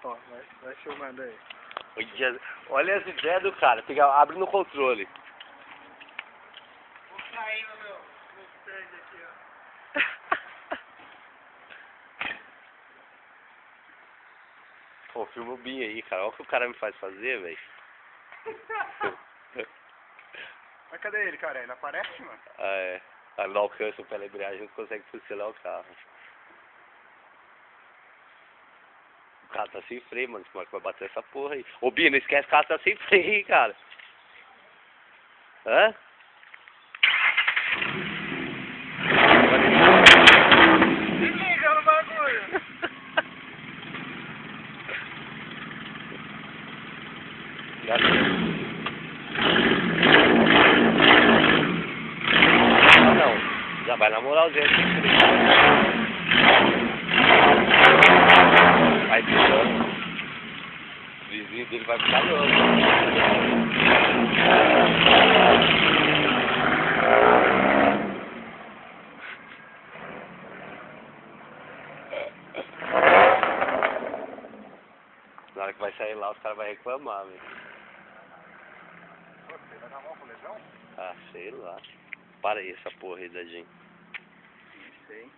Ó, vai filmando aí. Olha as ideias do cara, abre no controle. Vou cair no meu stand aqui, ó. Pô, filma o Binho aí, cara. Olha o que o cara me faz fazer, velho. Mas cadê ele, cara? Ele aparece, mano? Ah, é. Não alcança pela embreagem, não consegue funcionar o carro. O carro tá sem freio, mano. Como é que vai bater essa porra aí? Ô, Binho, não esquece que o carro tá sem freio, hein, cara. Hã? Se liga no bagulho. Não, já vai na moralzinha. Vai tirando. O vizinho dele vai ficar louco. Na hora que vai sair lá, os caras vão reclamar, velho. Você vai dar mal pro lesão? Ah, sei lá. Para aí essa porra aí da gente. Não sei.